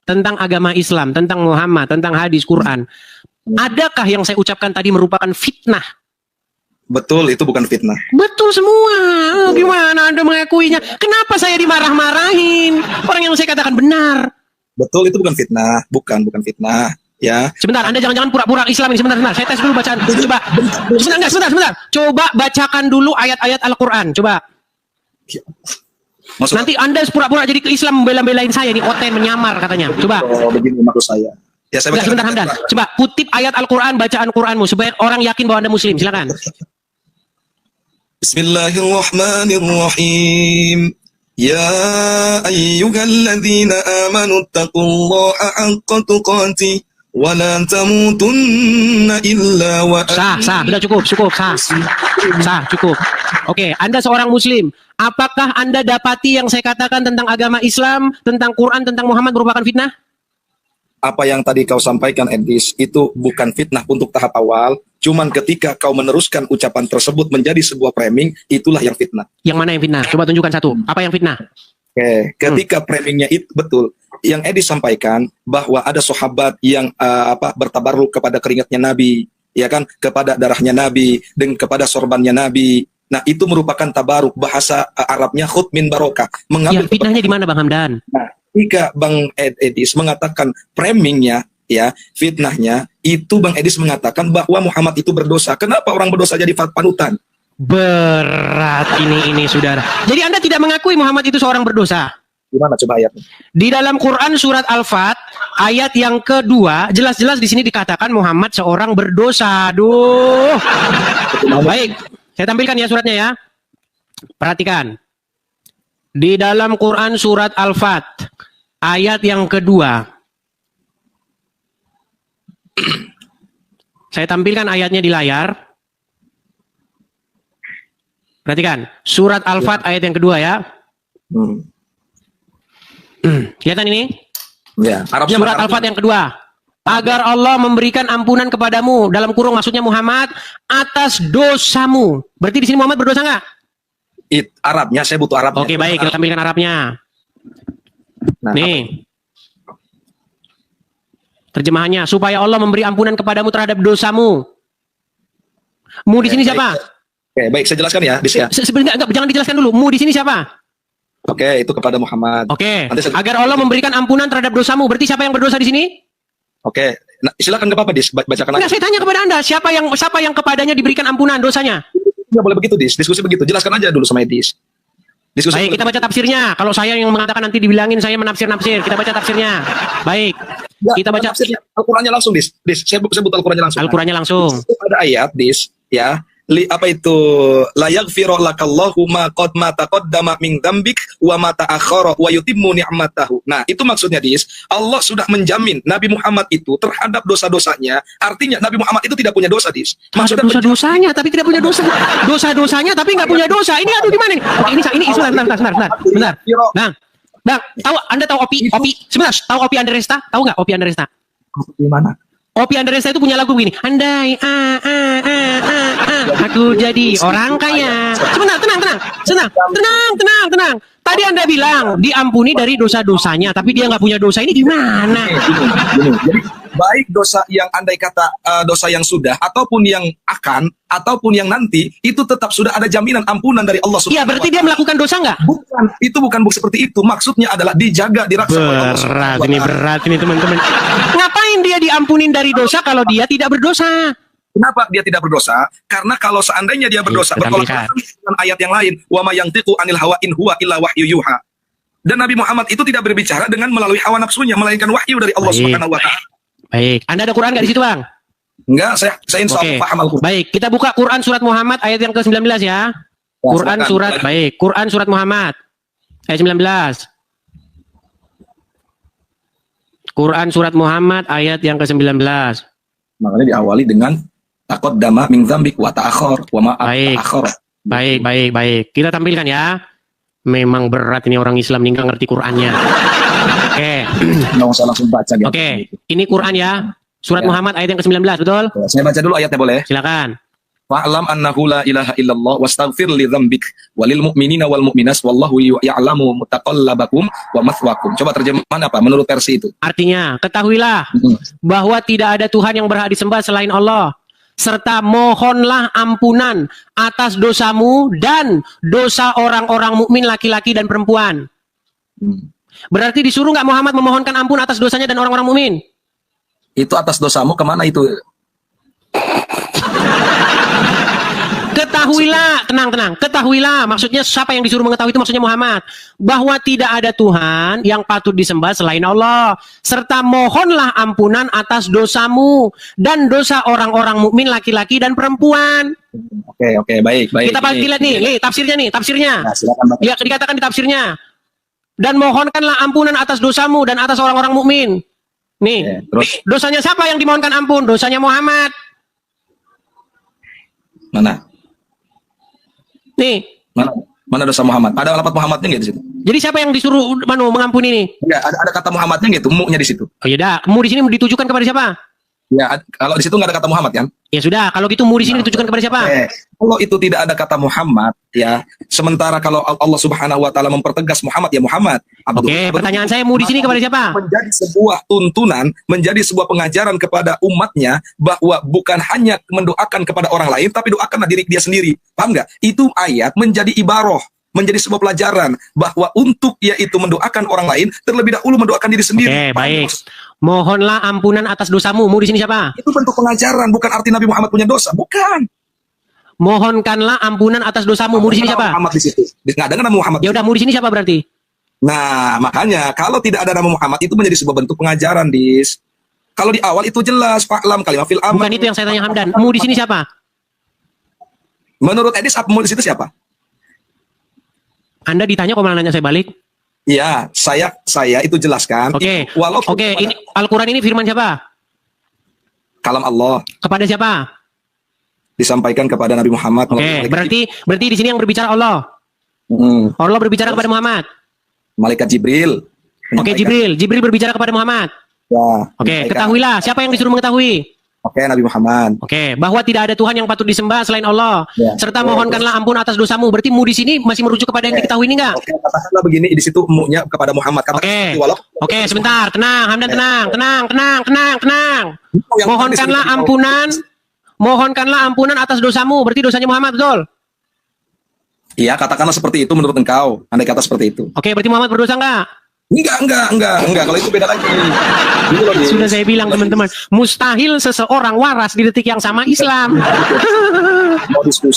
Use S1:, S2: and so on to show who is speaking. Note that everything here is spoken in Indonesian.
S1: tentang agama Islam, tentang Muhammad, tentang hadis Quran, adakah yang saya ucapkan tadi merupakan fitnah?
S2: Betul, itu bukan fitnah.
S1: Betul semua. Gimana Anda mengakuinya? Kenapa saya dimarah-marahin? Orang yang saya katakan benar.
S2: Betul, itu bukan fitnah. Bukan fitnah. Ya.
S1: Sebentar, Anda jangan-jangan pura-pura Islam ini. Sebentar. Saya tes dulu bacaan. Coba. Sebentar. Coba bacakan dulu ayat-ayat Al-Quran. Coba.
S2: Maksud,
S1: nanti Anda pura-pura jadi ke Islam membela-belain saya. Ini Oten menyamar katanya. Coba.
S2: Oh, begini maksud saya. Ya, saya baca.
S1: Sebentar, Hamdan. Coba kutip ayat Al-Quran, bacaan Quranmu supaya orang yakin bahwa Anda Muslim. Silakan.
S2: Bismillahirrahmanirrahim. Ya ayyuhalladzina amanu taqullaha haqqa tuqatih wa la tamutunna illa wa
S1: Sah, sudah cukup, sah, cukup. Oke, Anda seorang Muslim. Apakah Anda dapati yang saya katakan tentang agama Islam, tentang Quran, tentang Muhammad merupakan fitnah?
S2: Apa yang tadi kau sampaikan, Edis, itu bukan fitnah untuk tahap awal. Cuman ketika kau meneruskan ucapan tersebut menjadi sebuah framing, itulah yang fitnah.
S1: Yang mana yang fitnah? Coba tunjukkan satu. Apa yang fitnah?
S2: Oke, ketika framingnya itu betul. Yang Edis sampaikan bahwa ada sahabat yang bertabarruk kepada keringatnya Nabi, ya kan, kepada darahnya Nabi dan kepada sorbannya Nabi. Nah, itu merupakan tabaruk, bahasa Arabnya khut min barokah.
S1: Yang fitnahnya di mana, Bang Hamdan?
S2: Nah, jika Bang Edis mengatakan framingnya, ya, fitnahnya, itu Bang Edis mengatakan bahwa Muhammad itu berdosa. Kenapa orang berdosa jadi panutan?
S1: Berat ini saudara. Jadi Anda tidak mengakui Muhammad itu seorang berdosa?
S2: Gimana coba ayatnya?
S1: Di dalam Quran surat Al-Fat ayat yang kedua jelas-jelas di sini dikatakan Muhammad seorang berdosa. Aduh. Baik, saya tampilkan ya suratnya ya. Perhatikan. Di dalam Quran surat Al-Fat ayat yang kedua. Saya tampilkan ayatnya di layar. Perhatikan, surat Al-Fat ayat yang kedua ya. Kelihatan ini?
S2: Ya, Arabnya
S1: surat Al-Fat yang kedua. Agar Allah memberikan ampunan kepadamu, dalam kurung maksudnya Muhammad, atas dosamu. Berarti di sini Muhammad berdosa nggak?
S2: Arabnya, saya butuh Arabnya.
S1: Oke, baik, kita tampilkan Arabnya.
S2: Nah,
S1: nih. Terjemahannya, supaya Allah memberi ampunan kepadamu terhadap dosamu. Mu di sini siapa?
S2: Oke, baik, saya jelaskan ya, Dis ya.
S1: Sebenarnya jangan dijelaskan dulu. Mu di sini siapa?
S2: Oke, itu kepada Muhammad.
S1: Oke. Agar Allah memberikan ampunan terhadap dosamu. Berarti siapa yang berdosa di sini?
S2: Oke. Nah, silakan ke Papa, Dis, bacakan lagi.
S1: Enggak, saya tanya kepada Anda, siapa yang kepadanya diberikan ampunan dosanya?
S2: Nggak boleh begitu, Dis. Diskusi begitu. Jelaskan aja dulu sama Dis. Diskusi.
S1: Baik, kita baca tafsirnya. Kalau saya yang mengatakan nanti dibilangin saya menafsir-nafsir. Kita baca tafsirnya. Baik.
S2: Ya,
S1: kita baca
S2: Al-Qur'annya langsung, Dis. Saya butuh Al-Qur'annya langsung.
S1: Al-Qur'annya langsung.
S2: Ada ayat, Dis, ya. Apa itu? La yaghfiru lakallahu ma qad ma taqaddama min dzambik wa ma ta'akhkhara wa yutimmu ni'matahu. Nah, itu maksudnya, Dis. Allah sudah menjamin Nabi Muhammad itu terhadap dosa-dosanya. Artinya Nabi Muhammad itu tidak punya dosa, Dis.
S1: Maksudnya dosa-dosanya tapi tidak punya dosa. Dosa-dosanya tapi nggak punya dosa. Ini aduh gimana nih? Ini sebentar. Bang, Anda tahu Opi? Sebentar, tahu Opi Andresta? Tahu nggak Opi Andresta?
S2: Gimana?
S1: Opi Andresta itu punya lagu begini. Andai aku jadi orang kaya. Sebentar, tenang. Tadi Anda bilang diampuni dari dosa-dosanya, tapi dia nggak punya dosa. Ini gimana?
S2: Gini. Jadi baik dosa yang andai kata dosa yang sudah ataupun yang akan ataupun yang nanti itu tetap sudah ada jaminan ampunan dari Allah Subhanahu wa
S1: Iya,
S2: taala.
S1: berarti dia melakukan dosa nggak?
S2: Bukan, itu bukan seperti itu. Maksudnya adalah dijaga, diraksa oleh Allah Subhanahu wa taala.
S1: Berat ini teman-teman. Ngapain dia diampunin dari dosa kalau dia tidak berdosa?
S2: Kenapa dia tidak berdosa? Karena kalau seandainya dia berdosa, bertolak dengan ayat yang lain, wa ma yantiqu anil hawa in huwa illa wahyu yuha. Dan Nabi Muhammad itu tidak berbicara dengan melalui hawa nafsunya, melainkan wahyu dari Allah Subhanahu wa taala.
S1: Baik, Anda ada Quran nggak di situ, Bang?
S2: Enggak, saya insya Allah paham Al-Quran.
S1: Baik, kita buka Quran surat Muhammad ayat yang ke-19 ya. Quran surat Muhammad ayat 19. Quran surat Muhammad ayat yang ke-19.
S2: Makanya diawali dengan taqaddama min dzambik wa ta'akhkhar wa ma ta'akhkhar.
S1: Baik. Kita tampilkan ya. Memang berat ini orang Islam nih nggak ngerti Qurannya. Oke.
S2: Nggak usah langsung baca gitu.
S1: Oke. Ini Quran ya. Surat Muhammad ayat yang ke-19, betul?
S2: Saya baca dulu ayatnya boleh?
S1: Silakan.
S2: Fa'lam annahu la ilaha illallah wastaghfir li dzambik walil mu'minina wal mu'minas wallahu ya'lamu mutaqallabakum wa mathwakum. Coba terjemahan apa menurut versi itu?
S1: Artinya, ketahuilah bahwa tidak ada Tuhan yang berhak disembah selain Allah, serta mohonlah ampunan atas dosamu dan dosa orang-orang mukmin laki-laki dan perempuan. Berarti disuruh nggak Muhammad memohonkan ampun atas dosanya dan orang-orang mukmin?
S2: Itu atas dosamu kemana itu?
S1: Ketahuilah, tenang. Ketahuilah, maksudnya siapa yang disuruh mengetahui itu maksudnya Muhammad. Bahwa tidak ada Tuhan yang patut disembah selain Allah. Serta mohonlah ampunan atas dosamu dan dosa orang-orang mukmin laki-laki dan perempuan.
S2: Oke, baik.
S1: Kita balik lihat nih, tafsirnya.
S2: Nah, silakan, Pak.
S1: Ya, dikatakan di tafsirnya. Dan mohonkanlah ampunan atas dosamu dan atas orang-orang mukmin. Nih,
S2: terus
S1: dosanya siapa yang dimohonkan ampun? Dosanya Muhammad.
S2: mana?
S1: Nih.
S2: Mana dosa Muhammad? Ada lafaz Muhammadnya nggak di situ?
S1: Jadi siapa yang disuruh mengampuni nih?
S2: Enggak, ada kata Muhammadnya nggak itu? Mu-nya di situ.
S1: Oh ya dah, mu di sini ditujukan kepada siapa?
S2: Ya, kalau di situ nggak ada kata Muhammad kan?
S1: Ya sudah, kalau gitu mu di sini ditujukan kepada siapa?
S2: Kalau itu tidak ada kata Muhammad, ya. Sementara kalau Allah Subhanahu Wa Taala mempertegas Muhammad, ya Muhammad.
S1: Oke, pertanyaan saya mu di sini kepada siapa?
S2: Menjadi sebuah tuntunan, menjadi sebuah pengajaran kepada umatnya bahwa bukan hanya mendoakan kepada orang lain, tapi doakanlah diri dia sendiri. Paham nggak? Itu ayat menjadi ibaroh, menjadi sebuah pelajaran bahwa untuk yaitu mendoakan orang lain terlebih dahulu mendoakan diri sendiri.
S1: Oke, baik. Mohonlah ampunan atas dosamu. Mu di sini siapa?
S2: Itu bentuk pengajaran, bukan arti Nabi Muhammad punya dosa, bukan.
S1: Mohonkanlah ampunan atas dosamu. Mu di sini siapa?
S2: Muhammad di situ. Nggak ada nama Muhammad.
S1: Ya udah, mu di sini siapa berarti?
S2: Nah, makanya kalau tidak ada nama Muhammad itu menjadi sebuah bentuk pengajaran, Dis. Kalau di awal itu jelas, fa'lam kalimah fil amr.
S1: Bukan itu yang saya tanya Hamdan. Mu di sini siapa?
S2: Menurut Edis, mu di situ siapa?
S1: Anda ditanya kok malah nanya saya balik?
S2: Iya, saya itu jelaskan.
S1: Oke.
S2: Walaupun
S1: Oke, ini Al-Qur'an ini firman siapa?
S2: kalam Allah
S1: Kepada siapa?
S2: disampaikan kepada Nabi Muhammad.
S1: Oke, berarti di sini yang berbicara Allah. Allah berbicara kepada Muhammad.
S2: Malaikat Jibril.
S1: Oke, Jibril berbicara kepada Muhammad.
S2: Ya,
S1: Oke, ketahuilah siapa yang disuruh mengetahui?
S2: Oke, Nabi Muhammad.
S1: Oke, bahwa tidak ada Tuhan yang patut disembah selain Allah.
S2: Ya.
S1: Serta mohonkanlah ampun atas dosamu. Berarti mu di sini masih merujuk kepada yang diketahui ini enggak?
S2: Oke, katakanlah begini di situ mu-nya kepada Muhammad. Katakan
S1: Oke, sebentar, tenang, Hamdan, tenang. Mohonkanlah ampunan atas dosamu. Berarti dosanya Muhammad, betul?
S2: Iya, katakanlah seperti itu menurut engkau. Andai kata seperti itu.
S1: Oke, berarti Muhammad berdosa enggak?
S2: Enggak. Kalau itu beda lagi.
S1: Sudah saya bilang teman-teman, mustahil seseorang waras di detik yang sama Islam.
S2: Mau diskusi